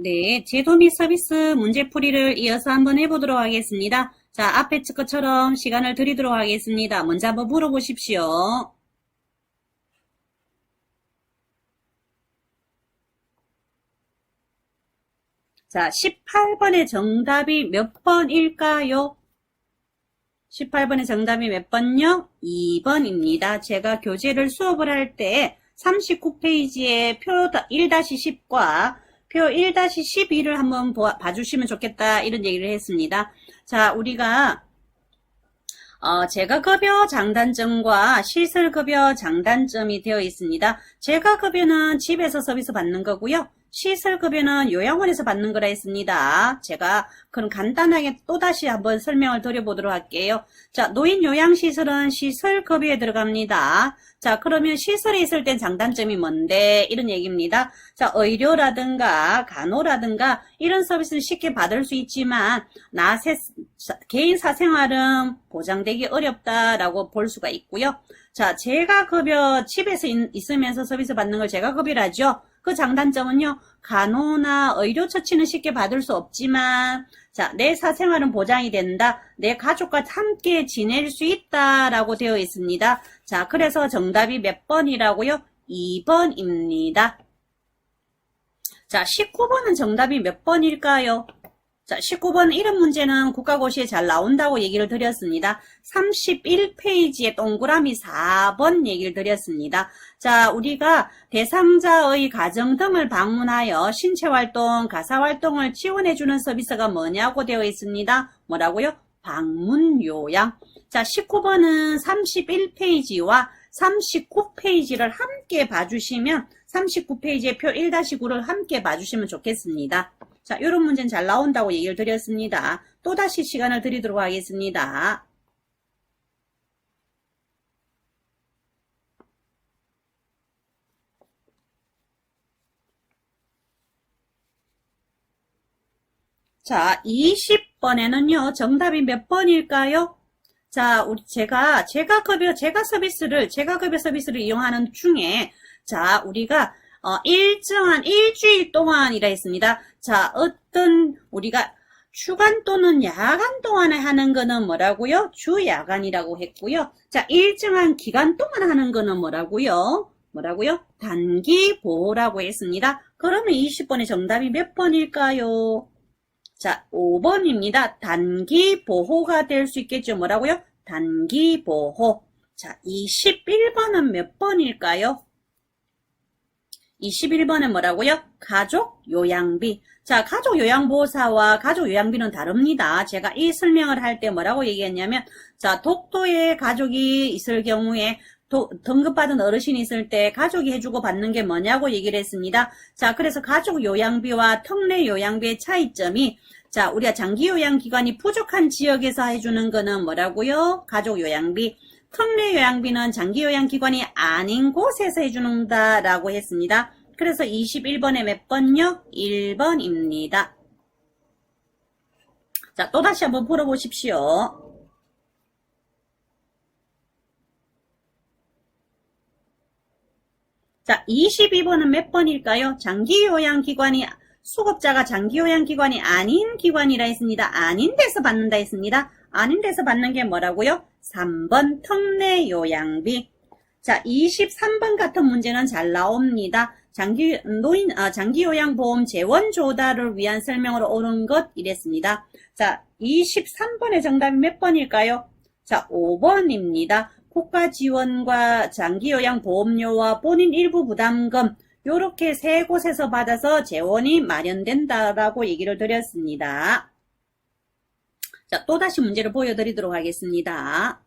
네, 제도 및 서비스 문제풀이를 이어서 한번 해보도록 하겠습니다. 자, 앞에 것처럼 시간을 드리도록 하겠습니다. 먼저 한번 물어보십시오. 자, 18번의 정답이 몇 번일까요? 18번의 정답이 몇 번요? 2번입니다. 제가 교재를 수업을 할 때 39페이지에 표 1-10과 표 1-12를 한번 봐주시면 좋겠다 이런 얘기를 했습니다. 자, 우리가 재가급여 장단점과 시설급여 장단점이 되어 있습니다. 재가급여는 집에서 서비스 받는 거고요. 시설급여는 요양원에서 받는 거라 했습니다. 제가 그럼 간단하게 또다시 한번 설명을 드려보도록 할게요. 자, 노인요양시설은 시설급여에 들어갑니다. 자, 그러면 시설에 있을 땐 장단점이 뭔데? 이런 얘기입니다. 자, 의료라든가 간호라든가 이런 서비스는 쉽게 받을 수 있지만 개인 사생활은 보장되기 어렵다라고 볼 수가 있고요. 자, 재가급여 집에서 있으면서 서비스 받는 걸 재가급여라죠. 그 장단점은요, 간호나 의료처치는 쉽게 받을 수 없지만, 자, 내 사생활은 보장이 된다. 내 가족과 함께 지낼 수 있다라고 되어 있습니다. 자, 그래서 정답이 몇 번이라고요? 2번입니다. 자, 19번은 정답이 몇 번일까요? 자, 19번 이런 문제는 국가고시에 잘 나온다고 얘기를 드렸습니다. 31페이지에 동그라미 4번 얘기를 드렸습니다. 자, 우리가 대상자의 가정 등을 방문하여 신체활동, 가사활동을 지원해주는 서비스가 뭐냐고 되어 있습니다. 뭐라고요? 방문요양. 자, 19번은 31페이지와 39페이지를 함께 봐주시면 39페이지의 표 1-9를 함께 봐주시면 좋겠습니다. 자, 이런 문제는 잘 나온다고 얘기를 드렸습니다. 또다시 시간을 드리도록 하겠습니다. 자, 20번에는요, 정답이 몇 번일까요? 자, 재가급여 서비스를 이용하는 중에, 자, 우리가, 일정한 일주일 동안이라 했습니다. 자, 우리가 주간 또는 야간 동안에 하는 거는 뭐라고요? 주야간이라고 했고요. 자, 일정한 기간 동안 하는 거는 뭐라고요? 단기 보호라고 했습니다. 그러면 20번의 정답이 몇 번일까요? 자, 5번입니다. 단기 보호가 될 수 있겠죠. 뭐라고요? 단기 보호. 자, 21번은 몇 번일까요? 21번은 뭐라고요? 가족 요양비. 자, 가족 요양보호사와 가족 요양비는 다릅니다. 제가 이 설명을 할 때 뭐라고 얘기했냐면, 자, 독도에 가족이 있을 경우에 등급받은 어르신이 있을 때 가족이 해주고 받는 게 뭐냐고 얘기를 했습니다. 자, 그래서 가족 요양비와 특례 요양비의 차이점이, 자, 우리가 장기 요양기관이 부족한 지역에서 해주는 거는 뭐라고요? 가족 요양비. 특례 요양비는 장기 요양기관이 아닌 곳에서 해주는다라고 했습니다. 그래서 21번에 몇 번요? 1번입니다. 자, 또다시 한번 풀어보십시오. 자, 22번은 몇 번일까요? 수급자가 장기요양기관이 아닌 기관이라 했습니다. 아닌 데서 받는다 했습니다. 아닌 데서 받는 게 뭐라고요? 3번 특례요양비. 자, 23번 같은 문제는 잘 나옵니다. 장기요양보험 재원 조달을 위한 설명으로 옳은 것 이랬습니다. 자, 23번의 정답이 몇 번일까요? 자, 5번입니다. 국가 지원과 장기요양보험료와 본인 일부 부담금 요렇게 세 곳에서 받아서 재원이 마련된다라고 얘기를 드렸습니다. 자, 또다시 문제를 보여드리도록 하겠습니다.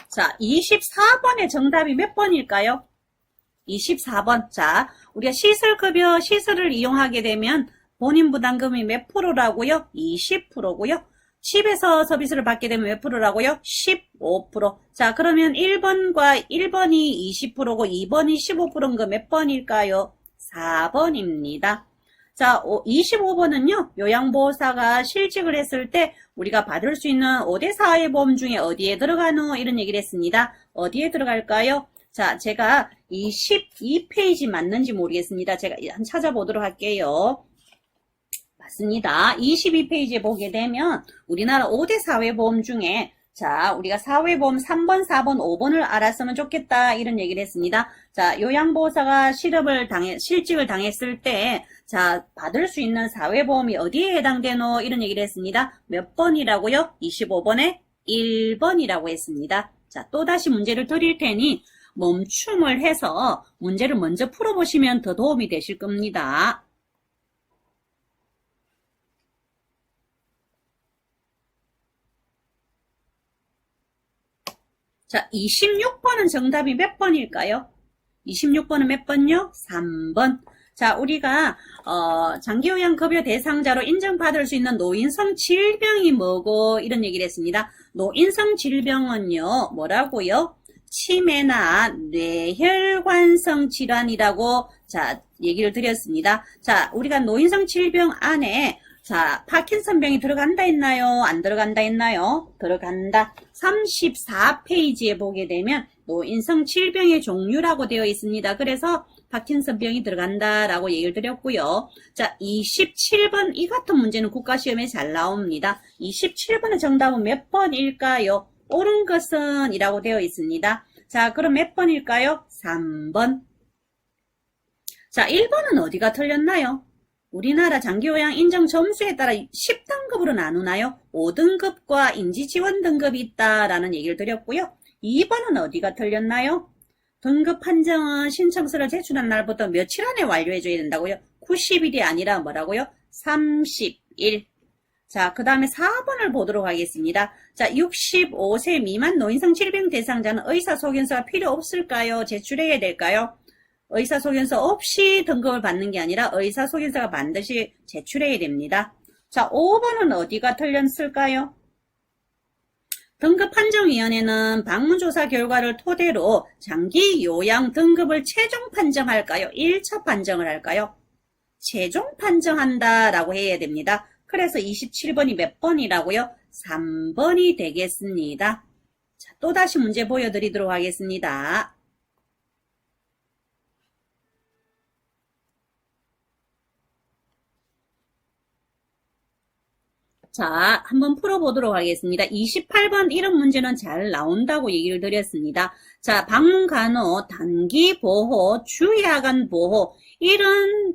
자, 24번의 정답이 몇 번일까요? 24번. 자, 우리가 시설을 이용하게 되면 본인 부담금이 몇 프로라고요? 20%고요. 집에서 서비스를 받게 되면 몇 프로라고요? 15%. 자, 그러면 1번이 20%고 2번이 15%인 거 몇 번일까요? 4번입니다. 자, 25번은요, 요양보호사가 실직을 했을 때 우리가 받을 수 있는 5대 사회보험 중에 어디에 들어가노? 이런 얘기를 했습니다. 어디에 들어갈까요? 자, 제가 이 12페이지 맞는지 모르겠습니다. 제가 한번 찾아보도록 할게요. 맞습니다. 22페이지에 보게 되면 우리나라 5대 사회보험 중에 자, 우리가 사회보험 3번, 4번, 5번을 알았으면 좋겠다 이런 얘기를 했습니다. 자, 요양보호사가 실직을 당했을 때 자, 받을 수 있는 사회보험이 어디에 해당되노 이런 얘기를 했습니다. 몇 번이라고요? 25번에 1번이라고 했습니다. 자, 또다시 문제를 드릴 테니 멈춤을 해서 문제를 먼저 풀어보시면 더 도움이 되실 겁니다. 자, 26번은 정답이 몇 번일까요? 26번은 몇 번요? 3번. 자, 우리가 장기요양급여 대상자로 인정받을 수 있는 노인성 질병이 뭐고 이런 얘기를 했습니다. 노인성 질병은요, 뭐라고요? 치매나 뇌혈관성 질환이라고 자, 얘기를 드렸습니다. 자, 우리가 노인성 질병 안에 자, 파킨슨병이 들어간다 했나요? 안 들어간다 했나요? 들어간다. 34페이지에 보게 되면 노인성 질병의 종류라고 되어 있습니다. 그래서 파킨슨병이 들어간다라고 얘기를 드렸고요. 자, 27번 이 같은 문제는 국가시험에 잘 나옵니다. 27번의 정답은 몇 번일까요? 옳은 것은 이라고 되어 있습니다. 자, 그럼 몇 번일까요? 3번. 자, 1번은 어디가 틀렸나요? 우리나라 장기요양 인정 점수에 따라 10등급으로 나누나요? 5등급과 인지지원 등급이 있다라는 얘기를 드렸고요. 2번은 어디가 틀렸나요? 등급 판정은 신청서를 제출한 날부터 며칠 안에 완료해줘야 된다고요? 90일이 아니라 뭐라고요? 30일. 자, 그 다음에 4번을 보도록 하겠습니다. 자, 65세 미만 노인성 질병 대상자는 의사소견서가 필요 없을까요? 제출해야 될까요? 의사소견서 없이 등급을 받는 게 아니라 의사소견서가 반드시 제출해야 됩니다. 자, 5번은 어디가 틀렸을까요? 등급판정위원회는 방문조사 결과를 토대로 장기요양 등급을 최종 판정할까요? 1차 판정을 할까요? 최종 판정한다라고 해야 됩니다. 그래서 27번이 몇 번이라고요? 3번이 되겠습니다. 자, 또다시 문제 보여드리도록 하겠습니다. 자, 한번 풀어보도록 하겠습니다. 28번 이런 문제는 잘 나온다고 얘기를 드렸습니다. 자, 방문간호, 단기보호, 주야간보호 이런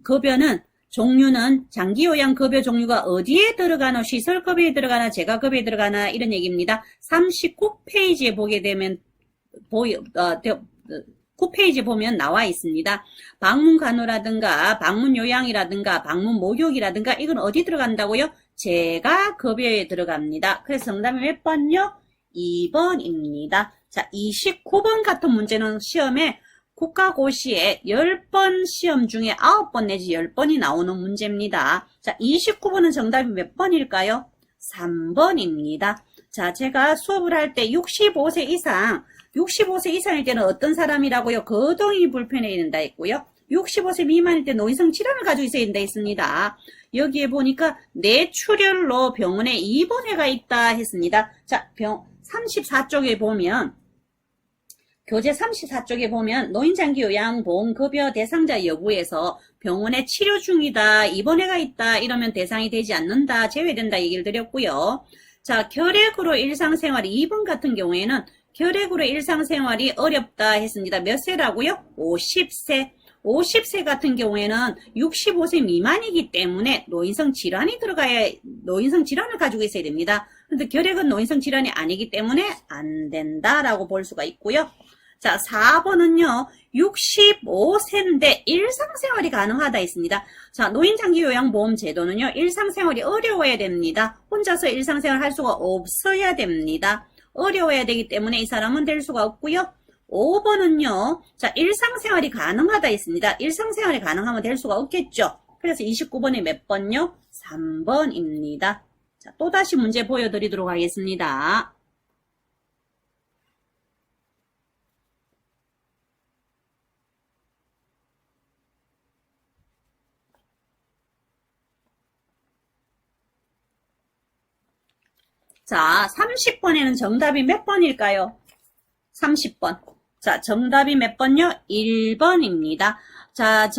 급여는 종류는 장기요양급여 종류가 어디에 들어가나 시설급여에 들어가나 재가급여에 들어가나 이런 얘기입니다. 39페이지에 보게 되면 9페이지 보면 나와 있습니다. 방문간호라든가 방문요양이라든가 방문목욕이라든가 이건 어디 들어간다고요? 재가급여에 들어갑니다. 그래서 정답이 몇 번요? 2번입니다. 자, 29번 같은 문제는 시험에 국가고시에 10번 시험 중에 9번 내지 10번이 나오는 문제입니다. 자, 29번은 정답이 몇 번일까요? 3번입니다. 자, 제가 수업을 할 때 65세 이상일 때는 어떤 사람이라고요? 거동이 불편해야 된다 했고요. 65세 미만일 때 노인성 질환을 가지고 있어야 된다 했습니다. 여기에 보니까 뇌출혈로 병원에 입원해가 있다 했습니다. 자, 34쪽에 보면 교재 34쪽에 보면 노인장기요양보험급여 대상자 여부에서 병원에 치료 중이다, 입원해가 있다 이러면 대상이 되지 않는다, 제외된다 얘기를 드렸고요. 자, 결핵으로 일상생활이 2번 같은 경우에는 결핵으로 일상생활이 어렵다 했습니다. 몇 세라고요? 50세. 50세 같은 경우에는 65세 미만이기 때문에 노인성 질환을 가지고 있어야 됩니다. 그런데 결핵은 노인성 질환이 아니기 때문에 안 된다라고 볼 수가 있고요. 자, 4번은요, 65세인데 일상생활이 가능하다 했습니다. 자, 노인장기요양보험 제도는요, 일상생활이 어려워야 됩니다. 혼자서 일상생활 할 수가 없어야 됩니다. 어려워야 되기 때문에 이 사람은 될 수가 없고요. 5번은요. 자, 일상생활이 가능하다 했습니다. 일상생활이 가능하면 될 수가 없겠죠. 그래서 29번이 몇 번요? 3번입니다. 자, 또다시 문제 보여드리도록 하겠습니다. 자, 30번에는 정답이 몇 번일까요? 30번. 자, 정답이 몇 번요? 1번입니다. 자,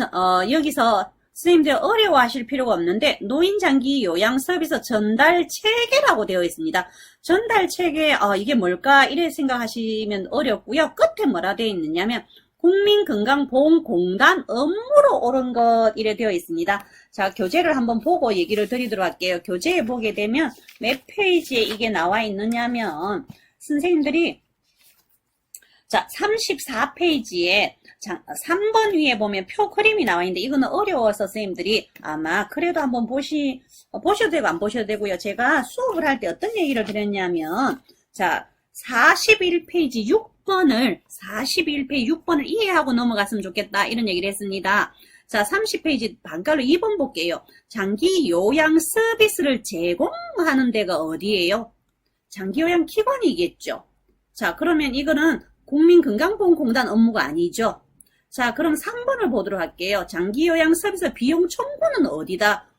여기서 선생님들 어려워하실 필요가 없는데 노인장기 요양 서비스 전달 체계라고 되어 있습니다. 전달 체계 이게 뭘까 이래 생각하시면 어렵고요. 끝에 뭐라 되어 있느냐면 국민건강보험공단 업무로 옳은 것 이래 되어 있습니다. 자, 교재를 한번 보고 얘기를 드리도록 할게요. 교재에 보게 되면 몇 페이지에 이게 나와 있느냐면 선생님들이 자, 34페이지에 3번 위에 보면 표 그림이 나와 있는데 이거는 어려워서 선생님들이 아마 그래도 한번 보셔도 되고 안 보셔도 되고요. 제가 수업을 할 때 어떤 얘기를 드렸냐면 자, 41페이지 6번을 이해하고 넘어갔으면 좋겠다 이런 얘기를 했습니다. 자, 30페이지 반가로 2번 볼게요. 장기 요양 서비스를 제공하는 데가 어디예요? 장기 요양 기관이겠죠. 자, 그러면 이거는 국민건강보험공단 업무가 아니죠. 자, 그럼 3번을 보도록 할게요. 장기요양 서비스 비용 청구는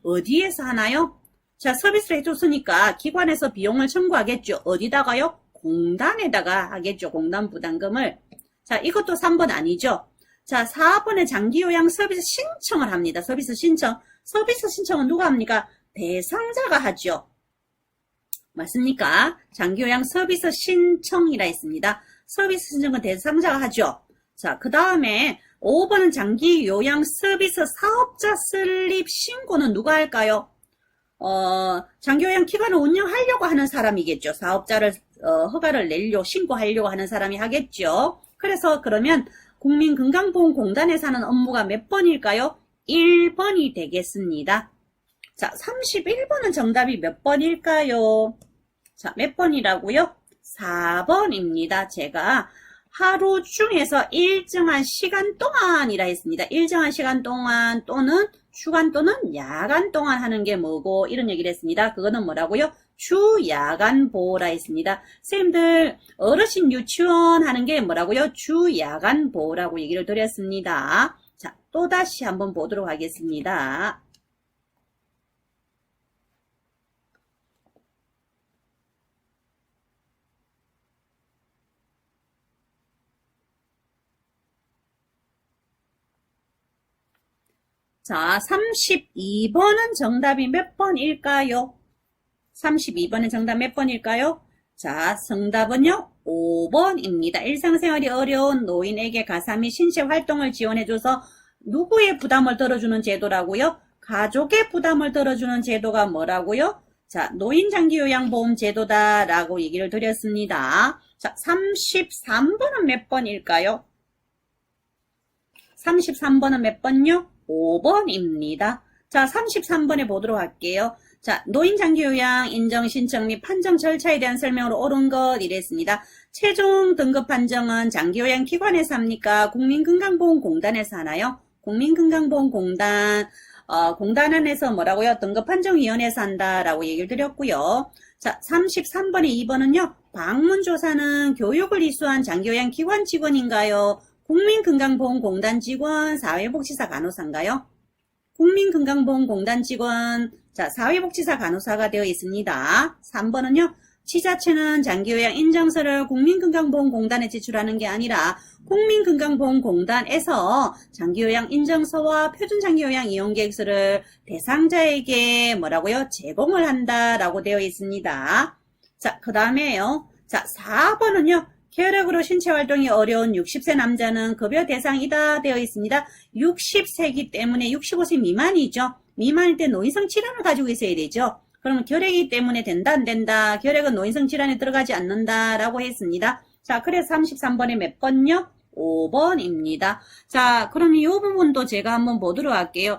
어디에서 하나요? 자, 서비스를 해줬으니까 기관에서 비용을 청구하겠죠. 어디다가요? 공단에다가 하겠죠. 공단 부담금을. 자, 이것도 3번 아니죠. 자, 4번에 장기요양 서비스 신청을 합니다. 서비스 신청은 누가 합니까? 대상자가 하죠. 맞습니까? 장기요양 서비스 신청이라 했습니다. 서비스 신청은 대상자가 하죠. 자, 그 다음에 5번은 장기요양 서비스 사업자 설립 신고는 누가 할까요? 장기요양 기관을 운영하려고 하는 사람이겠죠. 사업자를 허가를 신고하려고 하는 사람이 하겠죠. 그래서 그러면 국민건강보험공단에서 하는 업무가 몇 번일까요? 1번이 되겠습니다. 자, 31번은 정답이 몇 번일까요? 자, 몇 번이라고요? 4번입니다. 제가 하루 중에서 일정한 시간 동안이라 했습니다. 일정한 시간 동안 또는 주간 또는 야간 동안 하는 게 뭐고 이런 얘기를 했습니다. 그거는 뭐라고요? 주야간 보호라 했습니다. 선생님들 어르신 유치원 하는 게 뭐라고요? 주야간 보호라고 얘기를 드렸습니다. 자, 또다시 한번 보도록 하겠습니다. 자, 32번은 정답이 몇 번일까요? 32번은 정답 몇 번일까요? 자, 정답은요, 5번입니다. 일상생활이 어려운 노인에게 가사 및 신체 활동을 지원해줘서 누구의 부담을 덜어주는 제도라고요? 가족의 부담을 덜어주는 제도가 뭐라고요? 자, 노인장기요양보험 제도다라고 얘기를 드렸습니다. 자, 33번은 몇 번일까요? 33번은 몇 번요? 5번입니다. 자, 33번에 보도록 할게요. 자, 노인장기요양 인정 신청 및 판정 절차에 대한 설명으로 옳은 것 이랬습니다. 최종 등급 판정은 장기요양 기관에서 합니까? 국민건강보험공단에서 하나요? 국민건강보험공단, 공단 안에서 뭐라고요? 등급판정위원회에서 한다라고 얘기를 드렸고요. 자, 33번에 2번은요. 방문조사는 교육을 이수한 장기요양 기관 직원인가요? 국민건강보험공단 직원, 사회복지사 간호사인가요? 국민건강보험공단 직원, 자, 사회복지사 간호사가 되어 있습니다. 3번은요. 지자체는 장기요양 인정서를 국민건강보험공단에 제출하는 게 아니라 국민건강보험공단에서 장기요양 인정서와 표준장기요양 이용계획서를 대상자에게 뭐라고요? 제공을 한다라고 되어 있습니다. 자, 그 다음에요. 자, 4번은요. 혈액으로 신체활동이 어려운 60세 남자는 급여 대상이다 되어 있습니다. 60세이기 때문에 65세 미만이죠. 미만일 때 노인성 질환을 가지고 있어야 되죠. 그러면 결핵이기 때문에 된다 안 된다. 결핵은 노인성 질환에 들어가지 않는다 라고 했습니다. 자, 그래서 33번에 몇 번요? 5번입니다. 자, 그럼 이 부분도 제가 한번 보도록 할게요.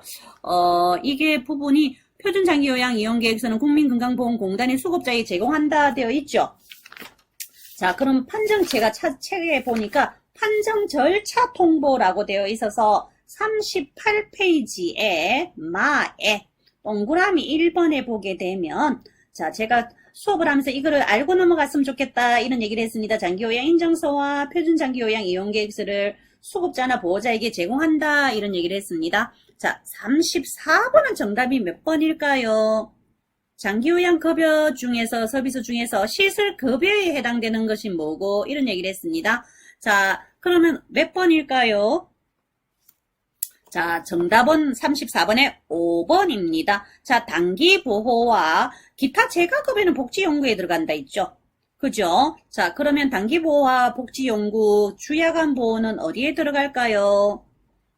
이게 부분이 표준장기요양 이용계획서는 국민건강보험공단이 수급자에게 제공한다 되어 있죠. 자, 그럼 판정 제가 책에 보니까 판정 절차 통보라고 되어 있어서 38페이지에 마에 동그라미 1번에 보게 되면 자, 제가 수업을 하면서 이거를 알고 넘어갔으면 좋겠다 이런 얘기를 했습니다. 장기요양 인정서와 표준장기요양 이용계획서를 수급자나 보호자에게 제공한다 이런 얘기를 했습니다. 자, 34번은 정답이 몇 번일까요? 장기요양급여 중에서, 서비스 중에서 시설급여에 해당되는 것이 뭐고, 이런 얘기를 했습니다. 자, 그러면 몇 번일까요? 자, 정답은 34번에 5번입니다. 자, 단기보호와 기타 재가급여는 복지연구에 들어간다 있죠? 그죠? 자, 그러면 단기보호와 복지연구, 주야간보호는 어디에 들어갈까요?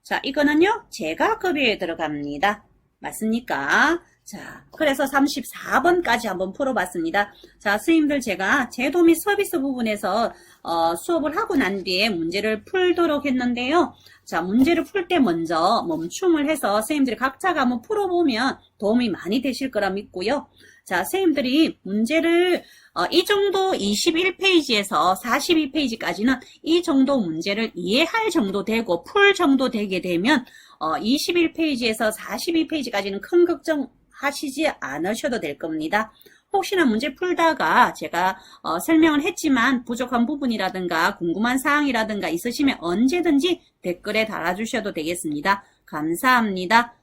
자, 이거는요, 재가급여에 들어갑니다. 맞습니까? 자, 그래서 34번까지 한번 풀어봤습니다. 자, 선생님들 제가 제도 및 서비스 부분에서 수업을 하고 난 뒤에 문제를 풀도록 했는데요. 자, 문제를 풀 때 먼저 멈춤을 해서 선생님들이 각자가 한번 풀어보면 도움이 많이 되실 거라 믿고요. 자, 선생님들이 문제를 이 정도 21페이지에서 42페이지까지는 이 정도 문제를 이해할 정도 되고 풀 정도 되게 되면 21페이지에서 42페이지까지는 큰 걱정하시지 않으셔도 될 겁니다. 혹시나 문제 풀다가 제가 설명을 했지만 부족한 부분이라든가 궁금한 사항이라든가 있으시면 언제든지 댓글에 달아주셔도 되겠습니다. 감사합니다.